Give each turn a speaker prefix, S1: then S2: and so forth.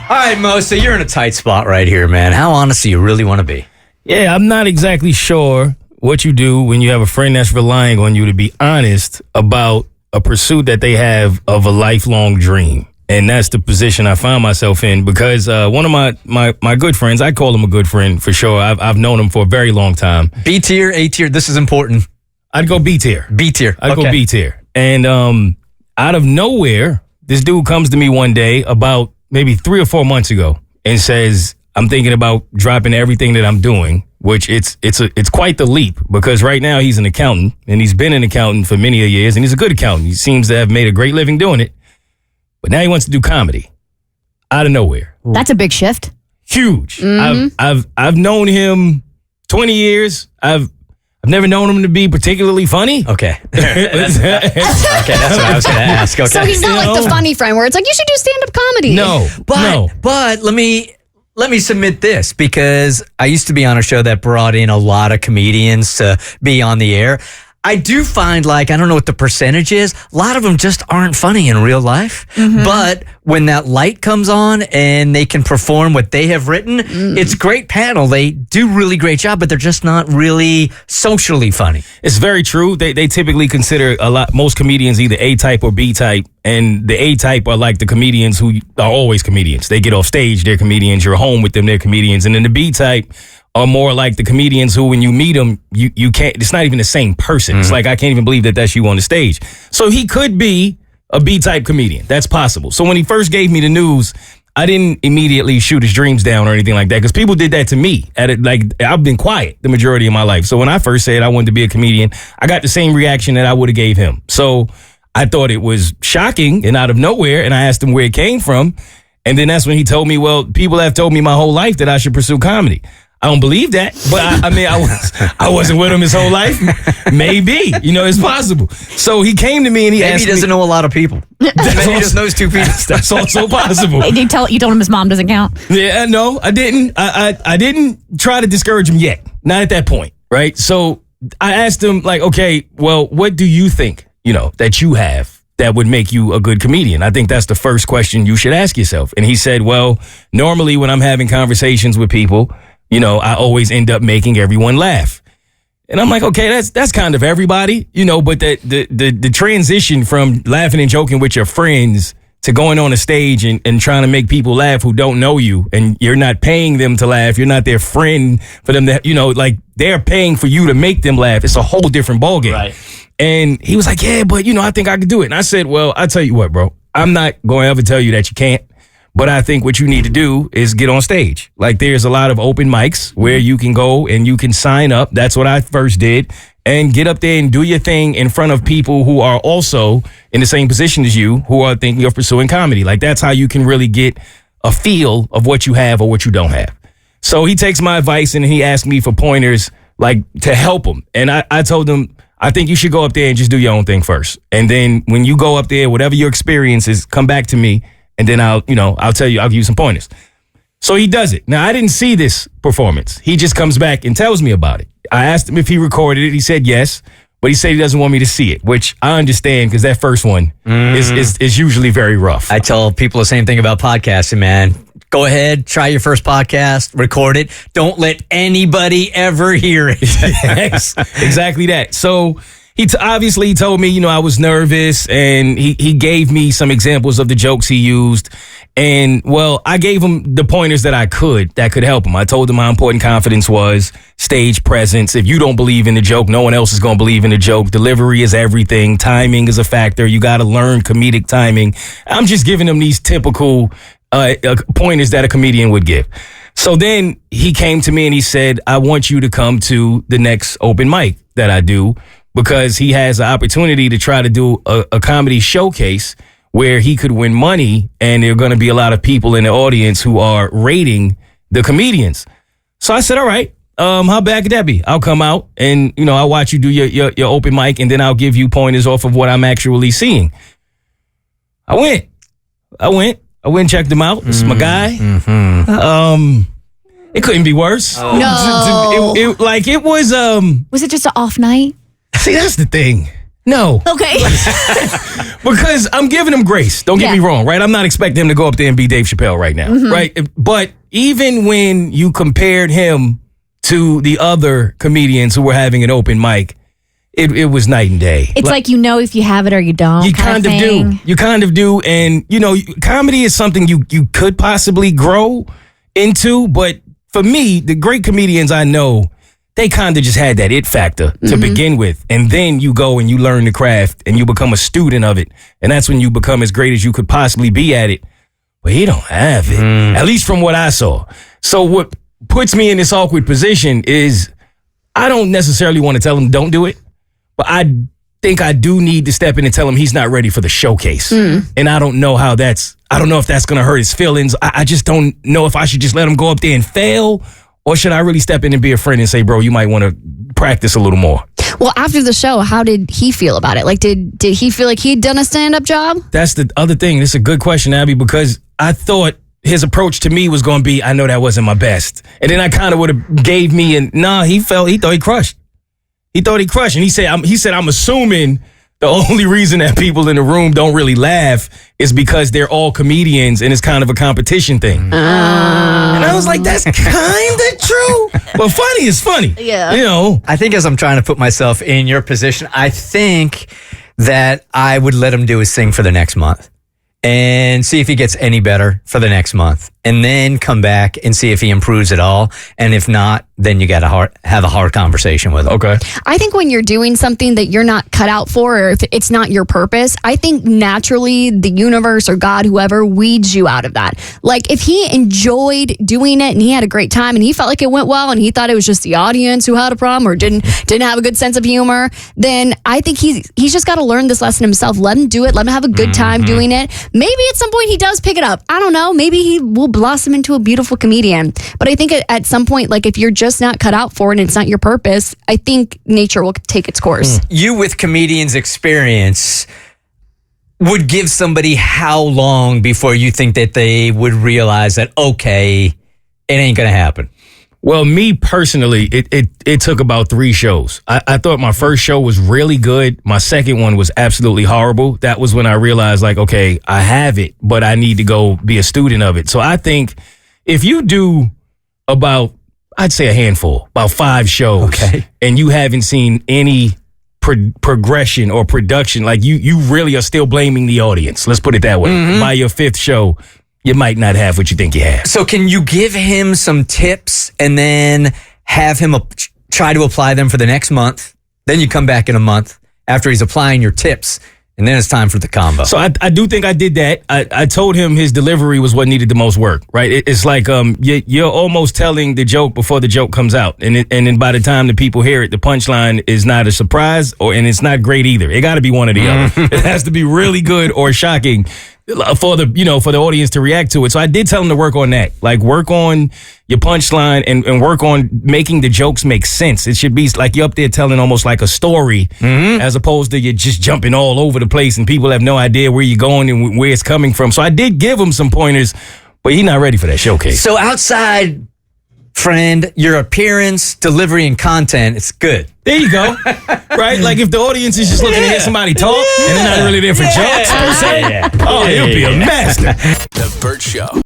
S1: All right, Mo, so you're in a tight spot right here, man. How honest do you really want to be?
S2: Yeah, I'm not exactly sure what you do when you have a friend that's relying on you to be honest about a pursuit that they have of a lifelong dream. And that's the position I found myself in because one of my good friends, I call him a good friend for sure. I've known him for a very long time.
S1: B tier, A tier, this is important.
S2: I'd go B tier.
S1: B tier.
S2: I'd go B tier. And out of nowhere, this dude comes to me one day about maybe 3 or 4 months ago and says, I'm thinking about dropping everything that I'm doing, which it's quite the leap because right now he's an accountant and he's been an accountant for many years and he's a good accountant. He seems to have made a great living doing it. But now he wants to do comedy out of nowhere.
S3: That's a big shift.
S2: Huge.
S3: Mm-hmm.
S2: I've known him 20 years. I've never known him to be particularly funny.
S1: Okay. That's what I was going to ask. Okay.
S3: So he's not like the funny friend where it's like, you should do stand-up comedy.
S2: No.
S1: But let me submit this because I used to be on a show that brought in a lot of comedians to be on the air. I do find I don't know what the percentage is. A lot of them just aren't funny in real life. Mm-hmm. But when that light comes on and they can perform what they have written, it's great panel. They do really great job, but they're just not really socially funny.
S2: It's very true. They typically consider most comedians either A type or B type. And the A type are like the comedians who are always comedians. They get off stage, they're comedians. You're home with them, they're comedians. And then the B type are more like the comedians who, when you meet them, you can't, it's not even the same person. Mm-hmm. It's like, I can't even believe that that's you on the stage. So he could be a B-type comedian. That's possible. So when he first gave me the news, I didn't immediately shoot his dreams down or anything like that because people did that to me. I've been quiet the majority of my life. So when I first said I wanted to be a comedian, I got the same reaction that I would have gave him. So I thought it was shocking and out of nowhere, and I asked him where it came from. And then that's when he told me, well, people have told me my whole life that I should pursue comedy. I don't believe that, but I wasn't with him his whole life. Maybe, it's possible. So he came to me and he asked me.
S1: Maybe he doesn't know a lot of people. Maybe he just knows 2 people.
S2: That's also possible.
S3: You told him his mom doesn't count?
S2: Yeah, no, I didn't. I didn't try to discourage him yet. Not at that point, right? So I asked him okay, well, what do you think, that you have that would make you a good comedian? I think that's the first question you should ask yourself. And he said, well, normally when I'm having conversations with people, I always end up making everyone laugh. And I'm like, okay, that's kind of everybody, but the transition from laughing and joking with your friends to going on a stage and trying to make people laugh who don't know you and you're not paying them to laugh. You're not their friend for them to, they're paying for you to make them laugh. It's a whole different ballgame. Right. And he was like, yeah, but I think I could do it. And I said, well, I'll tell you what, bro, I'm not going to ever tell you that you can't. But I think what you need to do is get on stage. There's a lot of open mics where you can go and you can sign up. That's what I first did. And get up there and do your thing in front of people who are also in the same position as you, who are thinking of pursuing comedy. That's how you can really get a feel of what you have or what you don't have. So he takes my advice and he asked me for pointers, to help him. And I told him, I think you should go up there and just do your own thing first. And then when you go up there, whatever your experience is, come back to me. And then I'll tell you, I'll give you some pointers. So he does it. Now, I didn't see this performance. He just comes back and tells me about it. I asked him if he recorded it. He said yes, but he said he doesn't want me to see it, which I understand because that first one is usually very rough.
S1: I tell people the same thing about podcasting, man. Go ahead, try your first podcast, record it. Don't let anybody ever hear it.
S2: Exactly that. So he obviously told me, I was nervous, and he gave me some examples of the jokes he used. And, well, I gave him the pointers that could help him. I told him how important confidence was, stage presence. If you don't believe in the joke, no one else is going to believe in the joke. Delivery is everything. Timing is a factor. You got to learn comedic timing. I'm just giving him these typical pointers that a comedian would give. So then he came to me and he said, I want you to come to the next open mic that I do, because he has an opportunity to try to do a comedy showcase where he could win money, and there are going to be a lot of people in the audience who are rating the comedians. So I said, all right, how bad could that be? I'll come out and, I'll watch you do your open mic, and then I'll give you pointers off of what I'm actually seeing. I went and checked him out. It's my guy. Mm-hmm. It couldn't be worse.
S3: Oh. No.
S2: It was.
S3: Was it just an off night?
S2: See, that's the thing. No.
S3: Okay.
S2: Because I'm giving him grace. Don't get me wrong, right? I'm not expecting him to go up there and be Dave Chappelle right now, right? But even when you compared him to the other comedians who were having an open mic, it was night and day.
S3: It's like you know if you have it or you don't.
S2: You kind of do. You kind of do. And, you know, comedy is something you could possibly grow into. But for me, the great comedians I know, they kind of just had that it factor to begin with. And then you go and you learn the craft and you become a student of it. And that's when you become as great as you could possibly be at it. But he don't have it, at least from what I saw. So what puts me in this awkward position is I don't necessarily want to tell him don't do it. But I think I do need to step in and tell him he's not ready for the showcase. And I don't know I don't know if that's going to hurt his feelings. I just don't know if I should just let him go up there and fail, or should I really step in and be a friend and say, bro, you might want to practice a little more.
S3: Well, after the show, how did he feel about it? Like, did he feel like he'd done a stand-up job?
S2: That's the other thing. This is a good question, Abby, because I thought his approach to me was going to be, I know that wasn't my best. And then I kind of would have gave me, and he thought he crushed. He thought he crushed. And he said, I'm assuming the only reason that people in the room don't really laugh is because they're all comedians and it's kind of a competition thing. And I was like, that's kind of true. But funny is funny.
S3: Yeah.
S2: You know.
S1: I think as I'm trying to put myself in your position, I think that I would let him do his thing for the next month and see if he gets any better for the next month, and then come back and see if he improves at all. And if not, then you got to have a hard conversation with him.
S2: Okay.
S3: I think when you're doing something that you're not cut out for, or if it's not your purpose, I think naturally the universe or God, whoever, weeds you out of that. Like if he enjoyed doing it and he had a great time and he felt like it went well and he thought it was just the audience who had a problem or didn't have a good sense of humor, then I think he's just got to learn this lesson himself. Let him do it. Let him have a good time doing it. Maybe at some point he does pick it up. I don't know. Maybe he will blossom into a beautiful comedian. But I think at some point, like if you're just not cut out for it and it's not your purpose, I think nature will take its course.
S1: You, with comedians' experience, would give somebody how long before you think that they would realize that, okay, it ain't going to happen?
S2: Well, me personally, it took about 3 shows. I thought my first show was really good. My second one was absolutely horrible. That was when I realized, like, okay, I have it, but I need to go be a student of it. So I think if you do about, I'd say a handful, about 5 shows, and you haven't seen any progression or production, like you really are still blaming the audience. Let's put it that way. By your 5th show, you might not have what you think you have.
S1: So can you give him some tips and then have him try to apply them for the next month? Then you come back in a month after he's applying your tips, and then it's time for the combo.
S2: So I do think I did that. I told him his delivery was what needed the most work, right? It's like you're almost telling the joke before the joke comes out. And then by the time the people hear it, the punchline is not a surprise and it's not great either. It got to be one or the other. It has to be really good or shocking for the audience to react to it. So I did tell him to work on that. Like work on your punchline and work on making the jokes make sense. It should be like you're up there telling almost like a story as opposed to you're just jumping all over the place and people have no idea where you're going and where it's coming from. So I did give him some pointers, but he's not ready for that showcase.
S1: So outside, friend, your appearance, delivery, and content, it's good.
S2: There you go. Right? Like if the audience is just looking to hear somebody talk and they're not really there for jokes per se, oh, he'll be a master.
S4: The Bert Show.